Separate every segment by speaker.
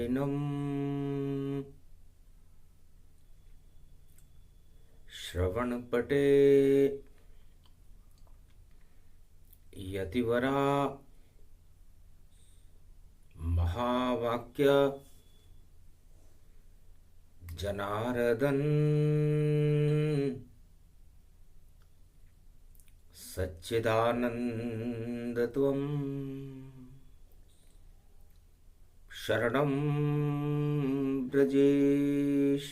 Speaker 1: शयनम् श्रवणपटे यतिवरा महावाक्य जनार्दन सच्चिदानंदत्वं शरणं ब्रजेश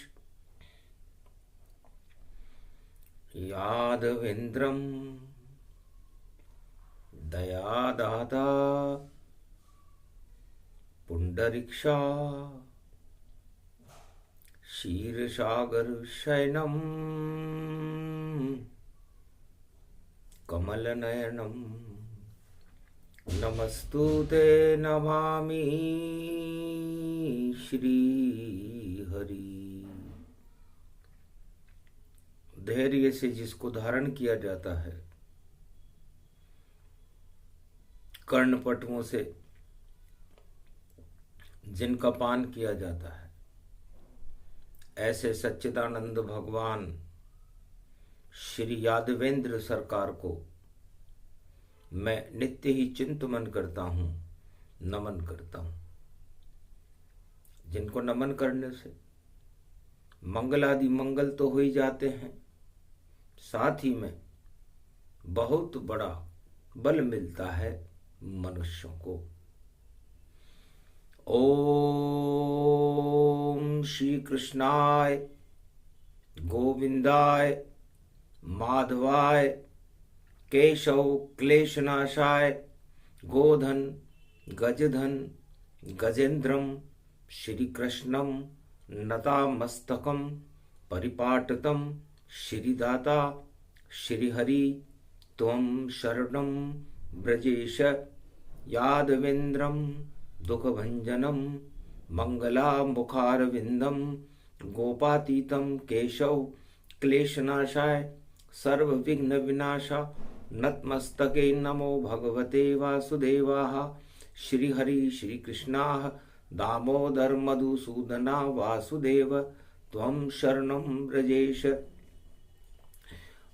Speaker 1: यादवेन्द्रं दयादाता पुंडरीक्षा क्षीरसागर शयनम् कमलनयनम् नमस्तुते नमामि श्रीहरि। धैर्य से जिसको धारण किया जाता है, कर्णपटुओं से जिनका पान किया जाता है, ऐसे सच्चिदानंद भगवान श्री यादवेंद्र सरकार को मैं नित्य ही चिंतन करता हूँ, नमन करता हूँ। जिनको नमन करने से मंगलादि मंगल तो हो ही जाते हैं, साथ ही में बहुत बड़ा बल मिलता है मनुष्यों को। ओम श्री कृष्णाय गोविंदाय माधवाय केशव क्लेशनाशाय गोधन गजधन गजेन्द्रम श्री कृष्णम नतामस्तकम परिपाटतम श्रीदाता श्रीहरि त्वं शरणं ब्रजेश यादवेन्द्रं दुःखभंजनं मंगलामुखारविंदं गोपातीतं केशव क्लेशनाशाय सर्वविघ्न विनाशा नतमस्तके नमो भगवते वासुदेवाः श्रीहरि श्रीकृष्णाः दामोदर मधुसूदना वासुदेव त्वं शरणं ब्रजेश।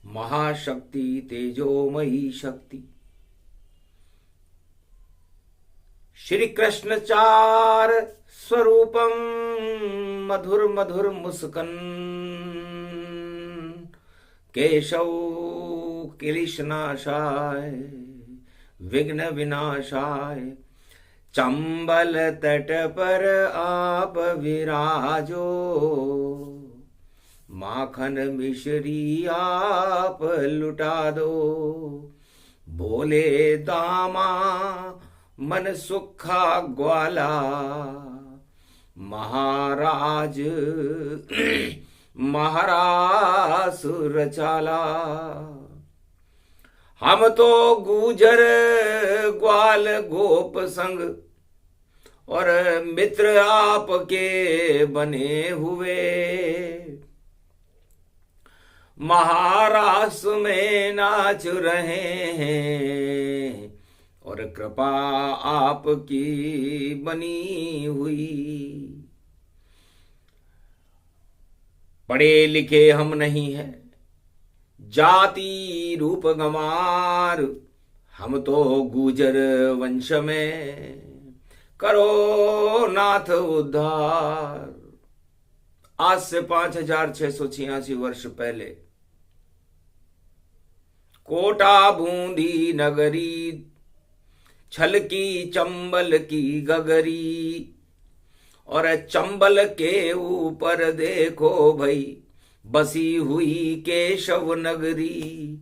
Speaker 1: महाशक्ति तेजोमयी शक्ति श्री कृष्ण चार स्वरूपम मधुर मधुर मुस्कन केशव क्लेशनाशाय विघ्न विनाशाय चंबल तट पर आप विराजो माखन मिश्री आप लुटा दो बोले दामा मन सुखा ग्वाला महाराज महारासुर चाला। हम तो गुजर ग्वाल गोप संग और मित्र आपके बने हुए महारास में नाच रहे हैं और कृपा आपकी बनी हुई। पढ़े लिखे हम नहीं हैं जाति रूप गंवार, हम तो गुजर वंश में करो नाथ उद्धार। आज से 5686 वर्ष पहले कोटा बूंदी नगरी छल की चंबल की गगरी और चंबल के ऊपर देखो भई बसी हुई केशव नगरी।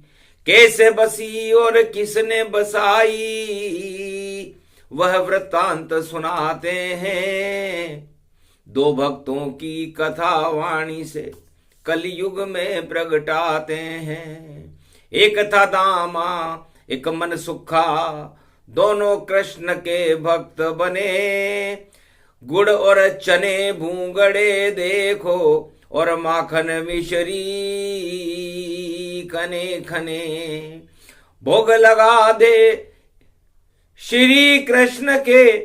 Speaker 1: कैसे बसी और किसने बसाई वह वृत्तांत सुनाते हैं। दो भक्तों की कथा वाणी से कलयुग में प्रगटाते हैं। एक था दामा एक मन सुखा, दोनों कृष्ण के भक्त बने। गुड़ और चने भूंगड़े देखो और माखन मिश्री कने खने। भोग लगा दे श्री कृष्ण के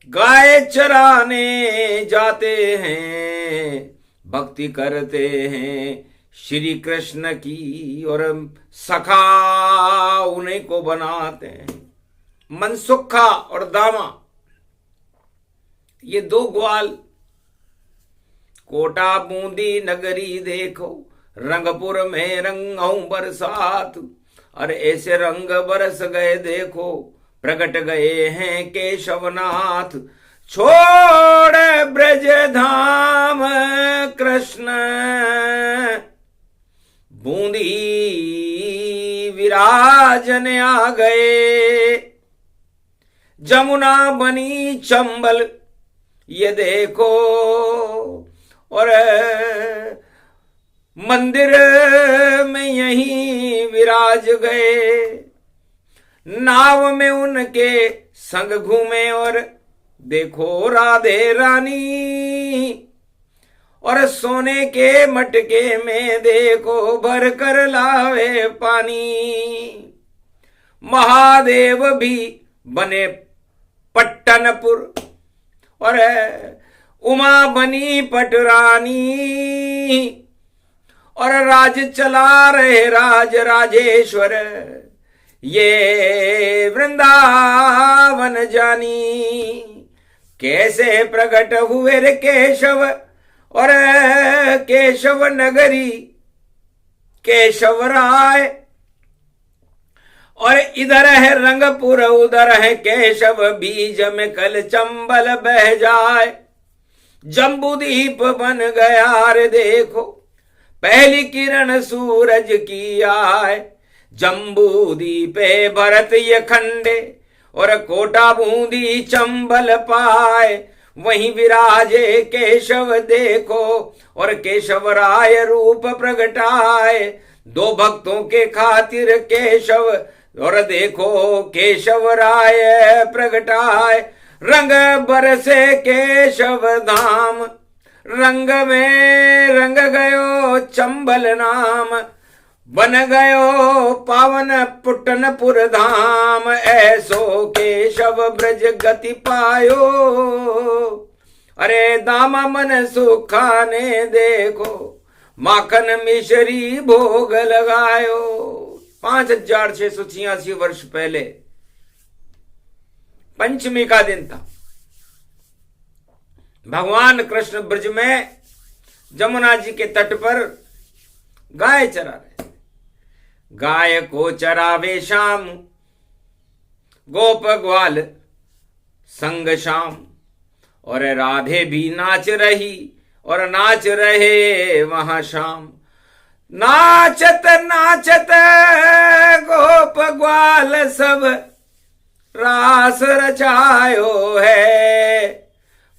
Speaker 1: गाय चराने जाते हैं, भक्ति करते हैं श्री कृष्ण की, और सखा उन्हीं को बनाते हैं। मनसुखा और दामा, ये दो ग्वाल। कोटा बूंदी नगरी देखो, रंगपुर में रंगऊ बरसात। अरे ऐसे रंग बरस गए देखो, प्रगट गए हैं केशवनाथ। छोड़ ब्रज धाम कृष्ण, बूंदी विराजन आ गए। जमुना बनी चंबल ये देखो, और मंदिर में यहीं विराज गए। नाव में उनके संग घूमे, और देखो राधे रानी, और सोने के मटके में देखो भर कर लावे पानी। महादेव भी बने पट्टनपुर, और उमा बनी पटरानी, और राज चला रहे राज राजेश्वर, ये वृंदावन जानी। कैसे प्रकट हुए रे केशव, और केशव नगरी केशव राय। और इधर है रंगपुर, उधर है केशव, बीज में कल चंबल बह जाए। जम्बूदीप बन गया रे देखो, पहली किरण सूरज की आए। जम्बूदीपे भरत ये खंडे, और कोटा बूंदी चंबल पाए। वहीं विराजे केशव देखो, और केशव राय रूप प्रगटाए। दो भक्तों के खातिर केशव, और देखो केशव राय प्रगटाए। रंग बरसे केशव धाम, रंग में रंग गयो चंबल नाम। बन गयो पावन पुट्टनपुर धाम, ऐसो केशव ब्रज गति पायो। अरे दामा मन सुखाने देखो, माखन मिश्री भोग लगायो। 5686 वर्ष पहले पंचमी का दिन था। भगवान कृष्ण ब्रज में जमुना जी के तट पर गाय चरा रहे। गाय को चरावे शाम, गोप ग्वाल संग शाम। और राधे भी नाच रही, और नाच रहे वहां शाम। नाचत नाचत गोप ग्वाल सब रास रचायो है।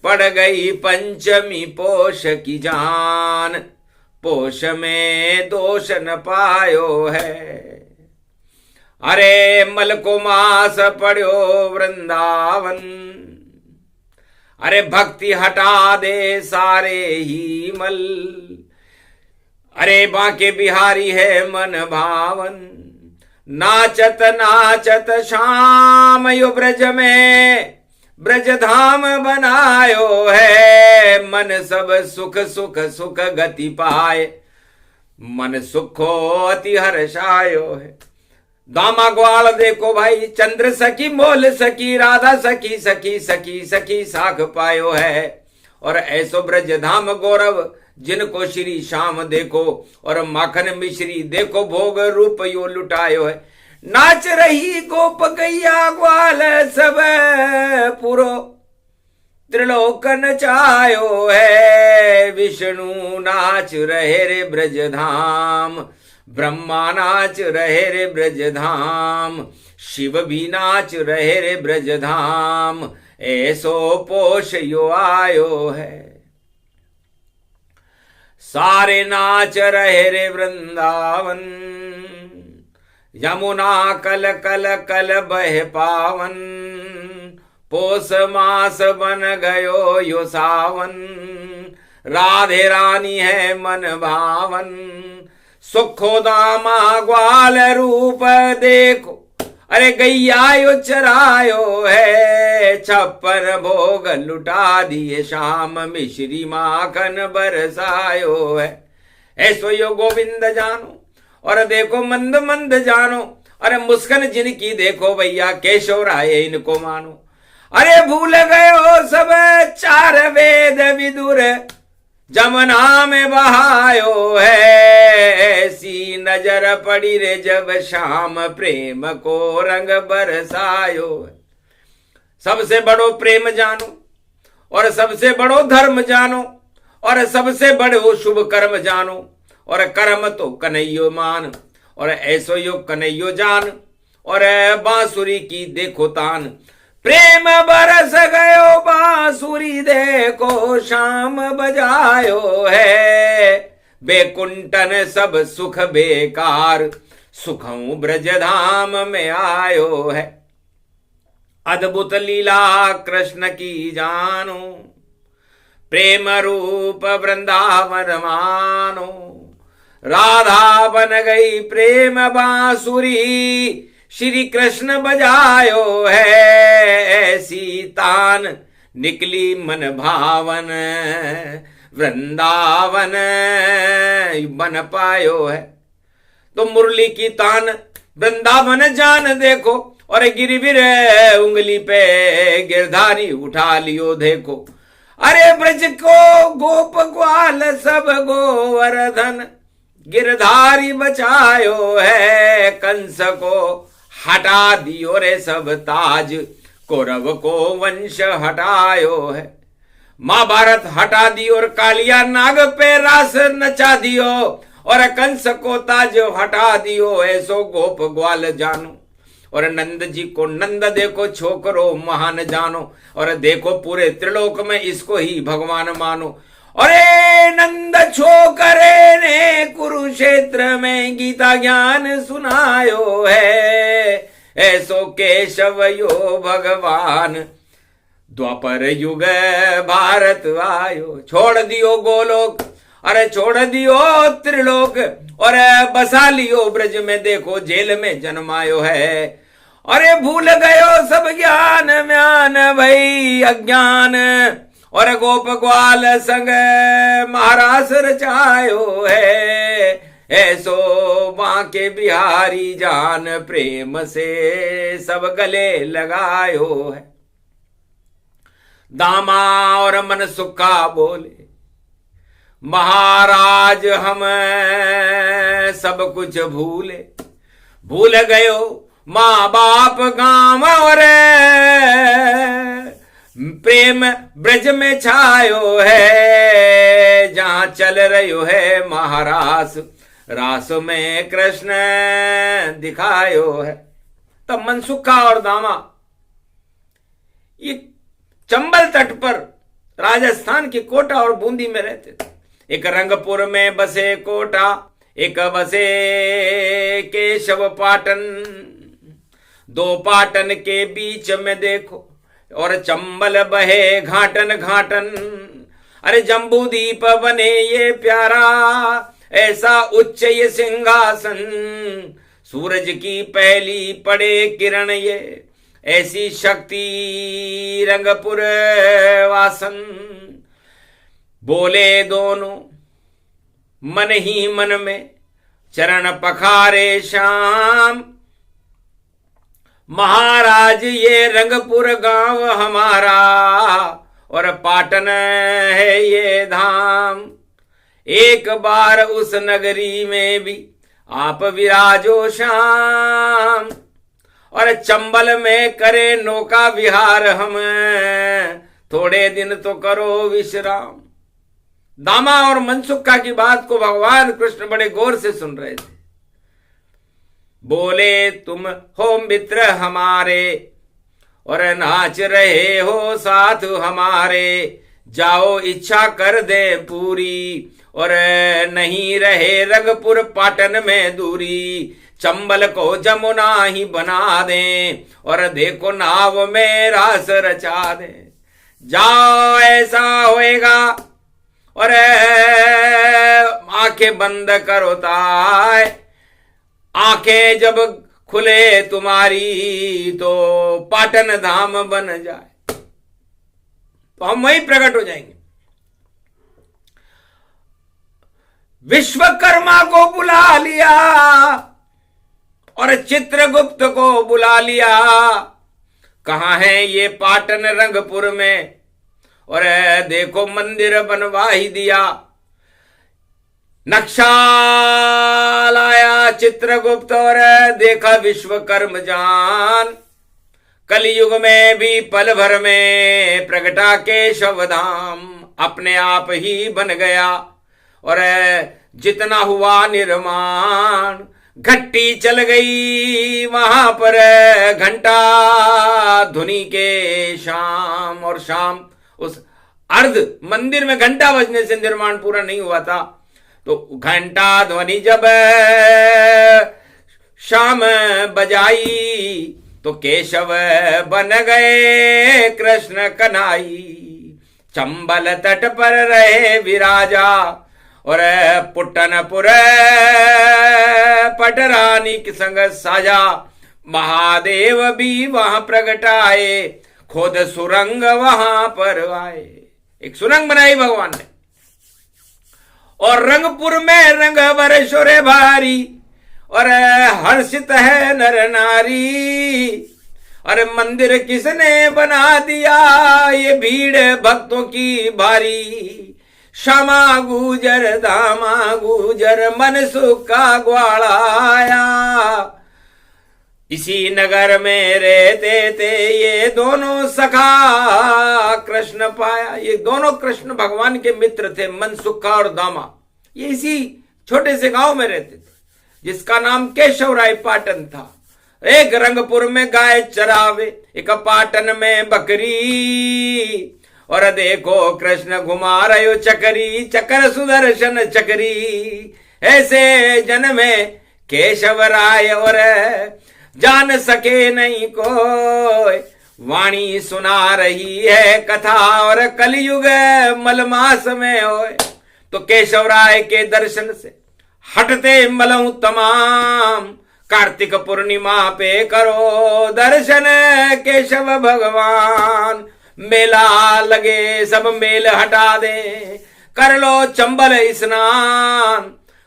Speaker 1: पड़ गई पंचमी पोष की जान, पोष में दोष न पायो है। अरे मल को मास पड़ो वृंदावन, अरे भक्ति हटा दे सारे ही मल। अरे बांके बिहारी है मन भावन, नाचत नाचत शाम यो ब्रज में ब्रज धाम बनायो है। मन सब सुख सुख सुख गति पाए, मन सुखो अति हर्षायो है। दामा ग्वाल देखो भाई, चंद्र सखी मोल सखी, राधा सखी सखी सखी सखी साख पायो है। और ऐसो ब्रज धाम गौरव जिनको श्री श्याम देखो, और माखन मिश्री देखो भोग रूप यो लुटायो है। नाच रही गोप गैया ग्वाल सब, पुरो त्रिलोक नचायो है। विष्णु नाच रहे रे ब्रज धाम, ब्रह्मा नाच रहे रे ब्रज धाम, शिव भी नाच रहे रे ब्रज धाम। ऐसो पोष यो आयो है। सारे नाच रहे रे वृंदावन, यमुना कल कल कल बह पावन। पोष मास बन गयो यो सावन, राधे रानी है मन भावन। सुखो दामा ग्वाल रूप देखो, अरे गैया यो चरायो है। छप्पन भोग लुटा दिए, शाम मिश्री माखन बरसायो है। ऐसो यो गोविंद जानो और देखो मंद मंद जानो, अरे मुस्कान जिनकी देखो भैया केशव राय इनको मानो। अरे भूल गए हो सब चार वेद विदुर, जमुना में बहायो है। ऐसी नजर पड़ी रे जब शाम प्रेम को रंग बरसायो है। सबसे बड़ो प्रेम जानो और सबसे बड़ो धर्म जानो और सबसे बड़ो शुभ कर्म जानो, और कर्म तो कन्हैयो मान और ऐसो यो कन्हैयो जान, और बांसुरी की देखो तान। प्रेम बरस गयो बांसुरी देखो शाम बजायो है। बेकुंठन सब सुख बेकार, सुखों ब्रज धाम में आयो है। अद्भुत लीला कृष्ण की जानो, प्रेम रूप वृंदावन मानो। राधा बन गई प्रेम बांसुरी, श्री कृष्ण बजायो है। ऐसी तान निकली मन भावन, वृंदावन बन पायो है। तो मुरली की तान वृंदावन जान देखो, और गिरवीर उंगली पे गिरधारी उठा लियो देखो। अरे ब्रज को गोप ग्वाल सब गोवर्धन, गिरधारी बचायो है। कंस को हटा दियो रे सब ताज, कौरव को वंश हटायो है। महाभारत हटा दियो और कालिया नाग पे रास नचा दियो, और कंस को ताज हटा दियो। ऐसो गोप ग्वाल जानो, और नंद जी को नंद देखो छोकरो महान जानो, और देखो पूरे त्रिलोक में इसको ही भगवान मानो। अरे नंद छोकरे ने कुरुक्षेत्र में गीता ज्ञान सुनायो है। ऐसो केशव यो भगवान, द्वापर युग भारत आयो। छोड़ दियो गोलोक, अरे छोड़ दियो त्रिलोक, और बसा लियो ब्रज में देखो जेल में जन्मायो है। अरे भूल गयो सब ज्ञान म्यान भई अज्ञान, और गोप ग्वाल संग महारास रचायो है। ऐसो बांके बिहारी जान, प्रेम से सब गले लगायो है। दामा और मन सुखा बोले, महाराज हम सब कुछ भूले। भूल गयो माँ बाप गांव, और प्रेम ब्रज में छायो है। जहां चल रही है महारास, रास में कृष्ण दिखायो है। तब मनसुखा और दामा ये चंबल तट पर राजस्थान के कोटा और बूंदी में रहते थे। एक रंगपुर में बसे कोटा, एक बसे केशव पाटन। दो पाटन के बीच में देखो, और चंबल बहे घाटन घाटन। अरे जम्बू दीप बने ये प्यारा, ऐसा उच्च ये सिंहासन। सूरज की पहली पड़े किरण ये, ऐसी शक्ति रंगपुर वासन। बोले दोनों मन ही मन में, चरण पखारे श्याम। महाराज ये रंगपुर गांव हमारा, और पाटन है ये धाम। एक बार उस नगरी में भी आप विराजो श्याम, और चंबल में करे नौका विहार हम। थोड़े दिन तो करो विश्राम। दामा और मनसुखा की बात को भगवान कृष्ण बड़े गौर से सुन रहे थे। बोले तुम हो मित्र हमारे, और नाच रहे हो साथ हमारे। जाओ इच्छा कर दे पूरी, और नहीं रहे रंगपुर पाटन में दूरी। चंबल को जमुना ही बना दें, और देखो नाव में रास रचा दें। जाओ ऐसा होएगा, और आंखें बंद करो ताय। आंखें जब खुले तुम्हारी, तो पाटन धाम बन जाए। तो हम वहीं प्रकट हो जाएंगे। विश्वकर्मा को बुला लिया और चित्रगुप्त को बुला लिया। कहां है ये पाटन रंगपुर में, और देखो मंदिर बनवा ही दिया। नक्शा लाया चित्रगुप्त और देखा विश्वकर्म जान। कलयुग में भी पल भर में प्रगटा केशव धाम अपने आप ही बन गया। और जितना हुआ निर्माण, घट्टी चल गई वहां पर घंटा धुनी के शाम। और शाम उस अर्ध मंदिर में घंटा बजने से निर्माण पूरा नहीं हुआ था, तो घंटा ध्वनि जब शाम बजाई तो केशव बन गए कृष्ण कन्हाई। चंबल तट पर रहे विराजा और पुट्टनपुर पटरानी के संग साजा। महादेव भी वहां प्रगटाए, खुद सुरंग वहां पर आए। एक सुरंग बनाई भगवान ने। और रंगपुर में रंग बरसोरे भारी और हर्षित है नर नारी। अरे मंदिर किसने बना दिया, ये भीड़ भक्तों की भारी। श्यामा गुजर दामा गुजर मन सुख का ग्वाड़ाया। इसी नगर में रहते थे ये दोनों सखा, कृष्ण पाया। ये दोनों कृष्ण भगवान के मित्र थे, मनसुखा और दामा। ये इसी छोटे से गांव में रहते थे जिसका नाम केशव राय पाटन था। एक रंगपुर में गाय चरावे, एक पाटन में बकरी। और देखो कृष्ण घुमा रहे चकरी, चकर सुदर्शन चकरी। ऐसे जन में केशव राय और जान सके नहीं कोई। वाणी सुना रही है कथा और कलयुग मलमास में होए। तो केशव राय के दर्शन से हटते मलहू तमाम। कार्तिक पूर्णिमा पे करो दर्शन केशव भगवान। मेला लगे सब मेल हटा दे, कर लो चंबल स्नान।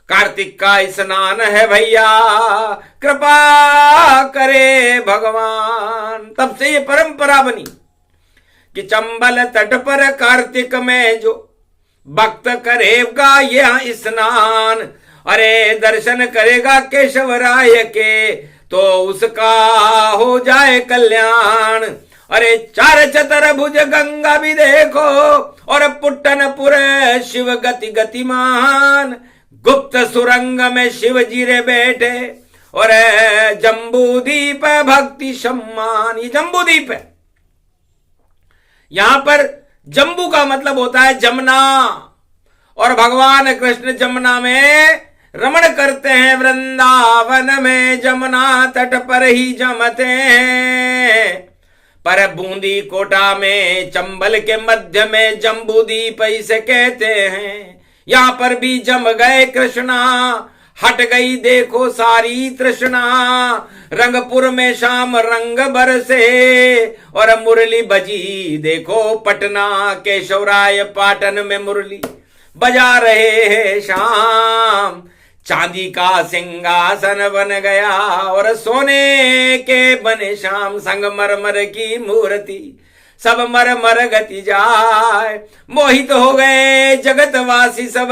Speaker 1: कार्तिक का स्नान है भैया, कृपा करे भगवान। तब से ये परंपरा बनी कि चंबल तट पर कार्तिक में जो भक्त करेगा यह स्नान, अरे दर्शन करेगा केशव राय के, तो उसका हो जाए कल्याण। अरे चार चतुर्भुज गंगा भी देखो और पुट्टनपुर शिव गति गतिमान। गुप्त सुरंग में शिव जी रे बैठे और जम्बूदीप भक्ति सम्मान। ये जम्बूदीप है। यहां पर जम्बू का मतलब होता है जमुना, और भगवान कृष्ण जमुना में रमण करते हैं। वृंदावन में जमुना तट पर ही जमते हैं, पर बूंदी कोटा में चंबल के मध्य में जम्बूदीप इसे कहते हैं। यहां पर भी जम गए कृष्णा, हट गई देखो सारी तृष्णा। रंगपुर में शाम रंग बरसे और मुरली बजी देखो पटना। केशव राय पाटन में मुरली बजा रहे हैं शाम। चांदी का सिंहासन बन गया और सोने के बने श्याम। संगमरमर की मूर्ति सब मर गति जाए। मोहित हो गए जगतवासी सब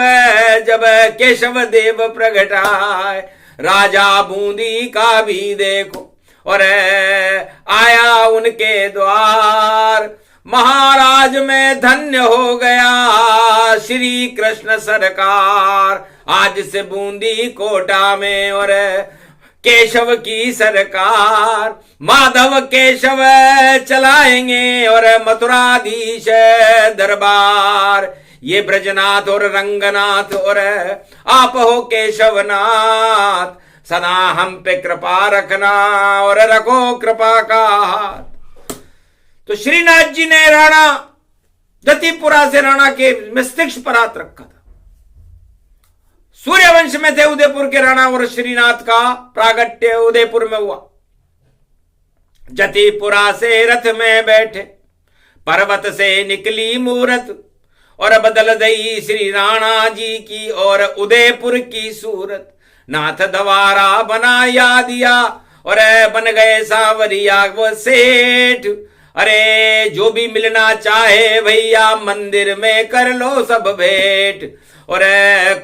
Speaker 1: जब केशव देव प्रगटाए। राजा बूंदी का भी देखो और आया उनके द्वार। महाराज में धन्य हो गया श्री कृष्ण सरकार। आज से बूंदी कोटा में और केशव की सरकार। माधव केशव चलाएंगे और मथुराधीश दरबार। ये ब्रजनाथ और रंगनाथ और आप हो केशवनाथ। सदा हम पे कृपा रखना और रखो कृपा का हाथ। तो श्रीनाथ जी ने राणा जतिपुरा से राणा के मस्तिष्क पर हाथ रखा था। सूर्यवंश में थे उदयपुर के राणा और श्रीनाथ का प्रागट्य उदयपुर में हुआ। जतिपुरा से रथ में बैठे पर्वत से निकली मूरत और बदल दई श्री राणा जी की और उदयपुर की सूरत। नाथ द्वारा बनाया दिया और बन गए सांवरिया वो सेठ। अरे जो भी मिलना चाहे भैया मंदिर में कर लो सब भेंट। और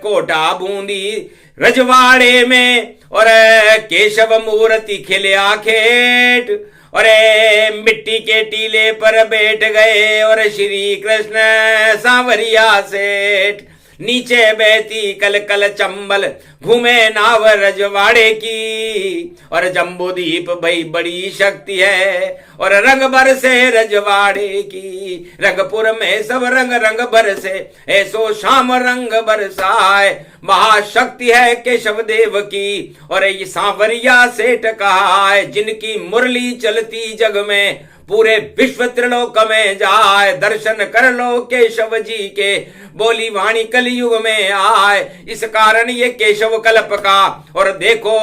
Speaker 1: कोटा बूंदी रजवाड़े में और केशव मूर्ति खिलिया खेट। और मिट्टी के टीले पर बैठ गए और श्री कृष्ण सांवरिया सेठ। नीचे बहती कल कल चंबल घूमे नाव रजवाड़े की। और जम्बूदीप भाई बड़ी शक्ति है और रंग भर से रजवाड़े की। रंगपुर में सब रंग रंग भर से ऐसो शाम रंग बरसाए। महाशक्ति है केशव देव की और ये सांवरिया सेठ कहा है। जिनकी मुरली चलती जग में पूरे विश्व त्रिलोक में जाए। दर्शन कर लो केशव जी के बोली वाणी कलयुग में आए। इस कारण ये केशव कल्प का और देखो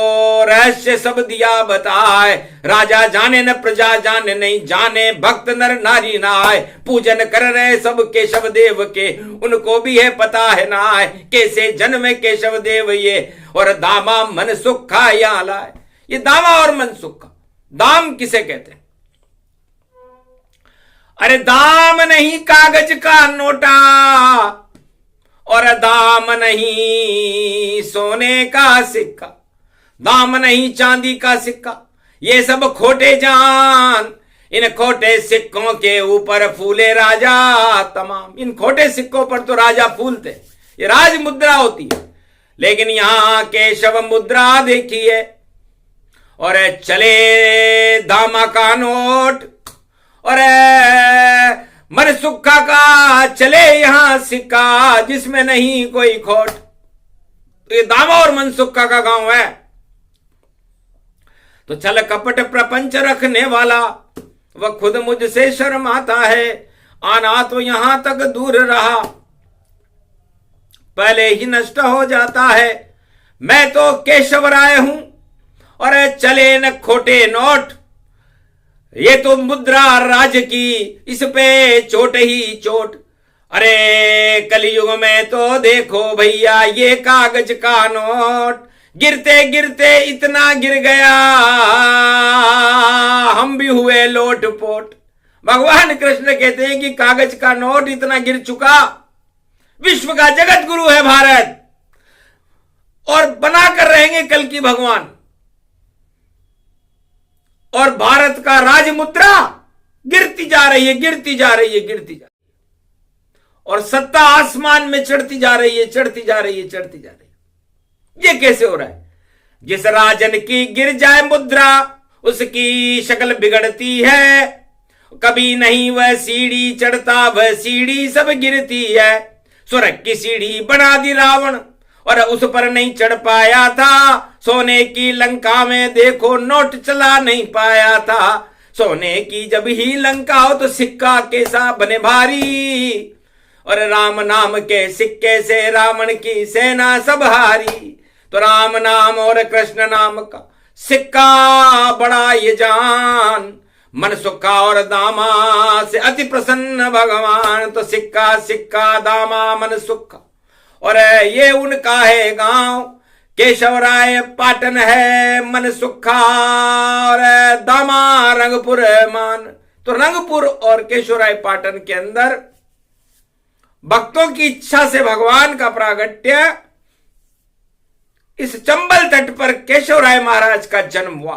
Speaker 1: रहस्य सब दिया बताए। राजा जाने न प्रजा जाने नहीं जाने भक्त नर नारी नाय। पूजन कर रहे सब केशव देव के उनको भी है पता है ना कैसे जन्म केशव देव ये। और दामा मन सुखा या लाए। ये दामा और मन सुखा दाम किसे कहते हैं? अरे दाम नहीं कागज का नोटा और दाम नहीं सोने का सिक्का। दाम नहीं चांदी का सिक्का ये सब खोटे जान। इन खोटे सिक्कों के ऊपर फूले राजा तमाम। इन खोटे सिक्कों पर तो राजा फूलते ये राज मुद्रा होती है। लेकिन यहां केशव मुद्रा देखिए और चले दामा का नोट और मन सुखा का चले यहां सिक्का जिसमें नहीं कोई खोट। तो ये दामा और मन सुखा का गांव है। तो छल कपट प्रपंच रखने वाला वह खुद मुझसे शर्माता है। आना तो यहां तक दूर रहा पहले ही नष्ट हो जाता है। मैं तो केशव राय हूं और चले न खोटे नोट। ये तो मुद्रा राज की इस पे चोट ही चोट। अरे कलयुग में तो देखो भैया ये कागज का नोट। गिरते गिरते इतना गिर गया हम भी हुए लोटपोट। भगवान कृष्ण कहते हैं कि कागज का नोट इतना गिर चुका। विश्व का जगत गुरु है भारत और बनाकर रहेंगे कल की भगवान। और भारत का राज मुद्रा गिरती जा रही है गिरती जा रही है गिरती जा रही है। और सत्ता आसमान में चढ़ती जा रही है चढ़ती जा रही है चढ़ती जा रही है। ये कैसे हो रहा है? जिस राजन की गिर जाए मुद्रा उसकी शक्ल बिगड़ती है। कभी नहीं वह सीढ़ी चढ़ता वह सीढ़ी सब गिरती है। स्वर्ग की सीढ़ी बना दी रावण और उस पर नहीं चढ़ पाया था। सोने की लंका में देखो नोट चला नहीं पाया था। सोने की जब ही लंका हो तो सिक्का कैसा बने भारी। और राम नाम के सिक्के से रावण की सेना सब हारी। तो राम नाम और कृष्ण नाम का सिक्का बड़ा ये जान। मन सुखा और दामा से अति प्रसन्न भगवान। तो सिक्का सिक्का दामा मन सुखा और ये उनका है गांव। केशवराय पाटन है मन सुखा और दामा रंगपुर मान। तो रंगपुर और केशवराय पाटन के अंदर भक्तों की इच्छा से भगवान का प्रागट्य इस चंबल तट पर केशवराय महाराज का जन्म हुआ।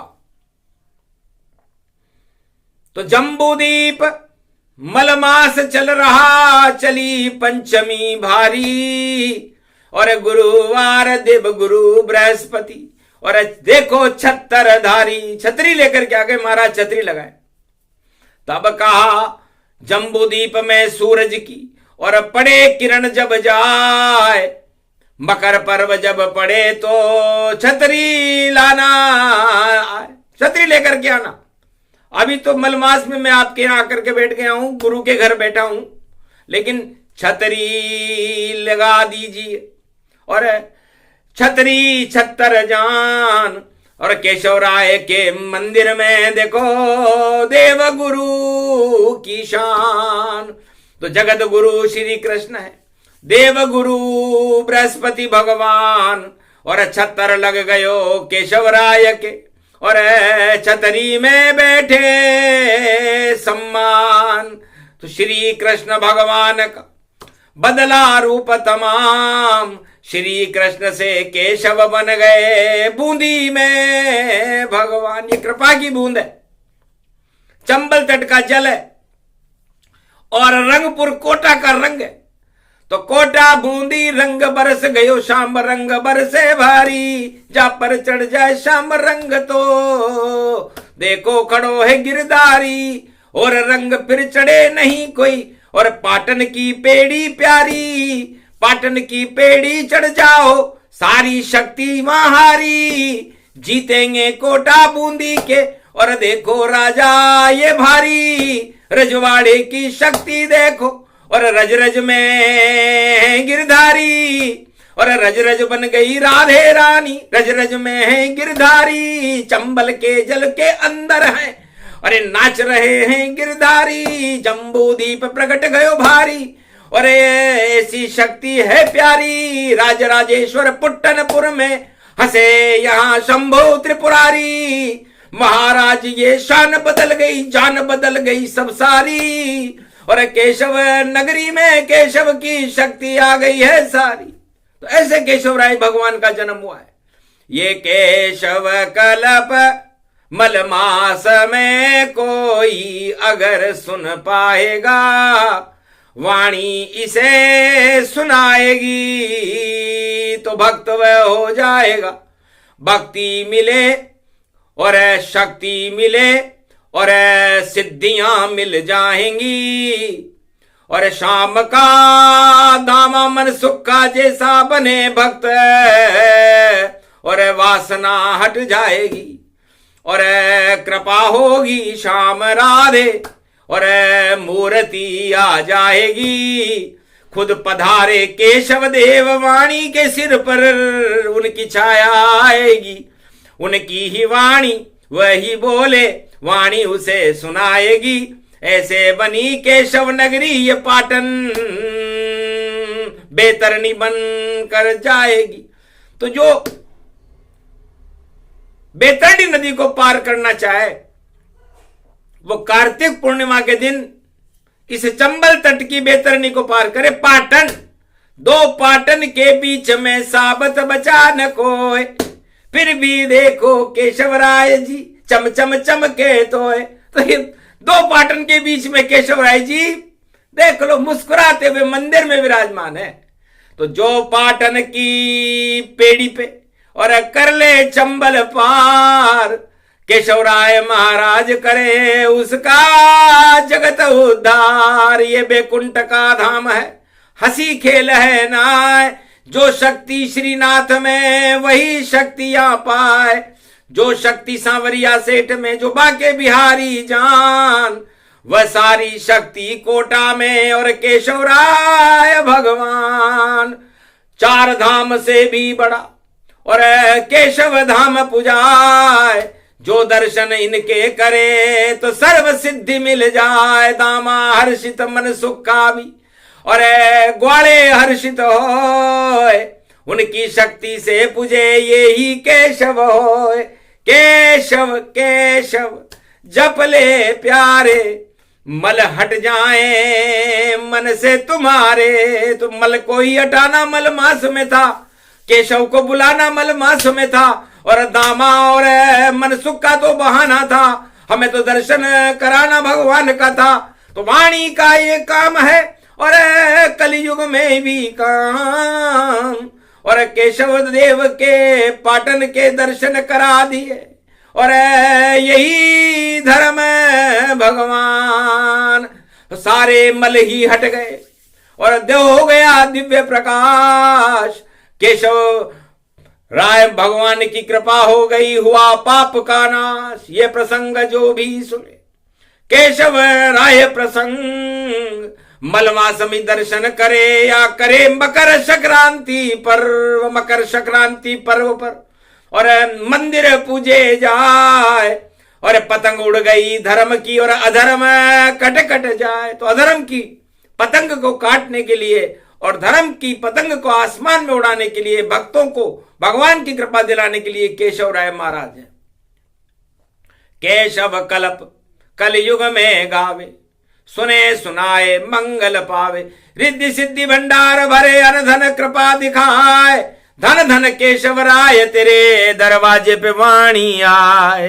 Speaker 1: तो जम्बूदीप मलमास चल रहा चली पंचमी भारी। और गुरुवार देव गुरु बृहस्पति और देखो छत्रधारी। छतरी लेकर के आ गए महाराज छतरी लगाए। तब कहा जम्बूदीप में सूरज की और पड़े किरण जब जाए। मकर पर्व जब पड़े तो छतरी लाना छतरी लेकर के आना। अभी तो मलमास में मैं आपके यहां आकर के बैठ गया हूं गुरु के घर बैठा हूं लेकिन छतरी लगा दीजिए। और छतरी छत्तर जान और केशव राय के मंदिर में देखो देव गुरु की शान। तो जगत गुरु श्री कृष्ण है, देव गुरु बृहस्पति भगवान, और छतर लग गयो केशव राय के, और छतरी में बैठे सम्मान। तो श्री कृष्ण भगवान का बदला रूप तमाम, श्री कृष्ण से केशव बन गए बूंदी में भगवान। ये कृपा की बूंद है, चंबल तट का जल है और रंगपुर कोटा का रंग है। तो कोटा बूंदी रंग बरस गयो शाम, रंग बरसे भारी, जा पर चढ़ जाए शाम रंग तो देखो खड़ो है गिरधारी, और रंग फिर चढ़े नहीं कोई, और पाटन की पेड़ी प्यारी, पाटन की पेड़ी चढ़ जाओ सारी शक्ति महारी, जीतेंगे कोटा बूंदी के, और देखो राजा ये भारी, रजवाड़े की शक्ति देखो, और रज रज में गिरधारी, और रज रज बन गई राधे रानी, रज रज में है गिरधारी, चंबल के जल के अंदर है, अरे नाच रहे हैं गिरधारी, जम्बूदीप प्रकट गयो भारी, और ऐसी शक्ति है प्यारी, राजराजेश्वर पुट्टनपुर में हंसे यहाँ शंभो त्रिपुरारी, महाराज ये शान बदल गई, जान बदल गई सब सारी, और केशव नगरी में केशव की शक्ति आ गई है सारी। तो ऐसे केशव राय भगवान का जन्म हुआ है। ये केशव कल्प मलमास में कोई अगर सुन पाएगा, वाणी इसे सुनाएगी तो भक्त वह हो जाएगा। भक्ति मिले और शक्ति मिले और सिद्धियां मिल जाएंगी, और शाम का दामा मन सुख का जैसा बने भक्त, और वासना हट जाएगी, और कृपा होगी शाम राधे, और मूर्ति आ जाएगी। खुद पधारे केशव देव, वाणी के सिर पर उनकी छाया आएगी, उनकी ही वाणी वही बोले, वाणी उसे सुनाएगी। ऐसे बनी केशव नगरी ये पाटन, बेतरनी बन कर जाएगी। तो जो बेतरनी नदी को पार करना चाहे वो कार्तिक पूर्णिमा के दिन इस चंबल तट की बेतरनी को पार करे। पाटन, दो पाटन के बीच में साबत बचा न कोई, फिर भी देखो केशव राय जी चम चम चमके तो ये दो पाटन के बीच में केशव राय जी देख लो मुस्कुराते हुए मंदिर में विराजमान है। तो जो पाटन की पेड़ी पे और कर ले चंबल पार, केशव राय महाराज करे उसका जगत उद्धार। ये बैकुंठ का धाम है, हंसी खेल है नाय, जो शक्ति श्रीनाथ में वही शक्तियां पाए, जो शक्ति सांवरिया सेठ में जो बाके बिहारी जान, वह सारी शक्ति कोटा में और केशव राय भगवान। चार धाम से भी बड़ा और केशव धाम पुजाए, जो दर्शन इनके करे तो सर्व सिद्धि मिल जाए। दामा हर्षित मन सुख का भी और ग्वाले हर्षित होए, उनकी शक्ति से पूजे ये ही केशव होए। केशव केशव जप ले प्यारे, मल हट जाए मन से तुम्हारे। तो मल को ही हटाना मल मास में था, केशव को बुलाना मल मास में था, और दामा और मनसुख का तो बहाना था, हमें तो दर्शन कराना भगवान का था। तो वाणी का ये काम है और कलयुग में भी काम, और केशव देव के पाटन के दर्शन करा दिए, और यही धर्म भगवान। सारे मल ही हट गए और देव हो गया दिव्य प्रकाश। केशव राय भगवान की कृपा हो गई, हुआ पाप का नाश। ये प्रसंग जो भी सुने केशव राय प्रसंग, मलमास में दर्शन करे या करे मकर संक्रांति पर्व। मकर संक्रांति पर्व पर और मंदिर पूजे जाए, और पतंग उड़ गई धर्म की और अधर्म कट कट जाए। तो अधर्म की पतंग को काटने के लिए और धर्म की पतंग को आसमान में उड़ाने के लिए, भक्तों को भगवान की कृपा दिलाने के लिए केशव राय महाराज है। केशव कल्प कलयुग में गावे, सुने सुनाए मंगल पावे। रिद्धि सिद्धि भंडार भरे, अनधन कृपा दिखाए। धन धन केशव राय तेरे दरवाजे पे वाणी आए।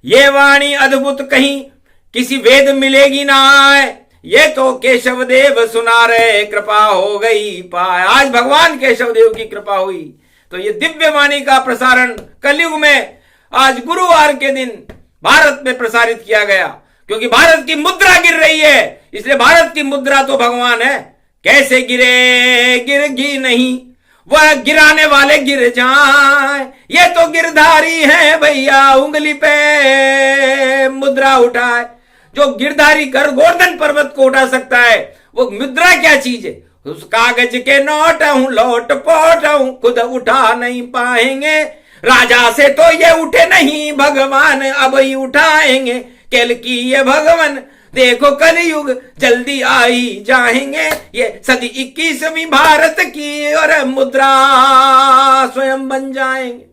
Speaker 1: ये वाणी अद्भुत कहीं किसी वेद मिलेगी ना आए, ये तो केशव देव सुना रहे, कृपा हो गई पाए। आज भगवान केशव देव की कृपा हुई तो ये दिव्य वाणी का प्रसारण कलयुग में आज गुरुवार के दिन भारत में प्रसारित किया गया, क्योंकि भारत की मुद्रा गिर रही है, इसलिए भारत की मुद्रा तो भगवान है। कैसे गिरे गिरगी नहीं, वह गिराने वाले गिर जाएं। ये तो गिरधारी है भैया, उंगली पे मुद्रा उठाए। जो गिरधारी कर गोवर्धन पर्वत को उठा सकता है, वो मुद्रा क्या चीज है? उस कागज के नोट हूं, लोट पोट हूं, खुद उठा नहीं पाएंगे। राजा से तो ये उठे नहीं, भगवान अब ही उठाएंगे। केल की ये भगवान देखो कलयुग जल्दी आई जाएंगे। ये सदी 21वीं भारत की और मुद्रा स्वयं बन जाएंगे।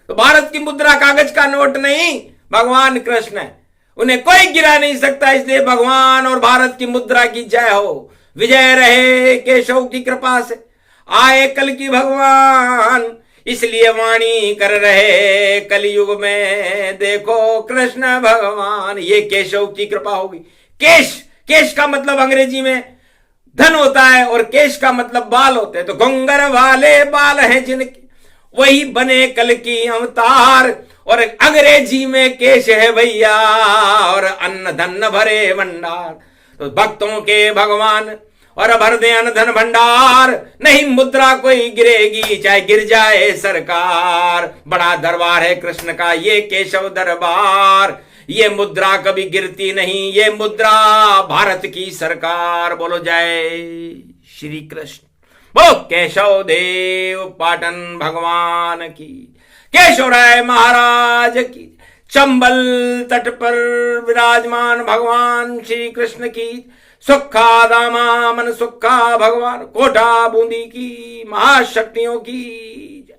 Speaker 1: तो भारत की मुद्रा कागज का नोट नहीं, भगवान कृष्ण है, उन्हें कोई गिरा नहीं सकता। इसलिए भगवान और भारत की मुद्रा की जय हो, विजय रहे केशव की कृपा से। आए कल की भगवान, इसलिए वाणी कर रहे कलयुग में, देखो कृष्ण भगवान। ये केशव की कृपा होगी। केश, केश का मतलब अंग्रेजी में धन होता है और केश का मतलब बाल होते हैं। तो घुंगर वाले बाल हैं जिनके, वही बने कल की अवतार। और अंग्रेजी में केश है भैया, और अन्न धन भरे भंडार। तो भक्तों के भगवान और भर दे अन्न धन भंडार। नहीं मुद्रा कोई गिरेगी, चाहे गिर जाए सरकार। बड़ा दरबार है कृष्ण का ये केशव दरबार। ये मुद्रा कभी गिरती नहीं, ये मुद्रा भारत की सरकार। बोलो जय श्री कृष्ण, बोलो केशव देव पाटन भगवान की, केशव राय महाराज की। चंबल तट पर विराजमान भगवान श्री कृष्ण की। सुखा दामा मन सुखा भगवान, कोटा बूंदी की महाशक्तियों की।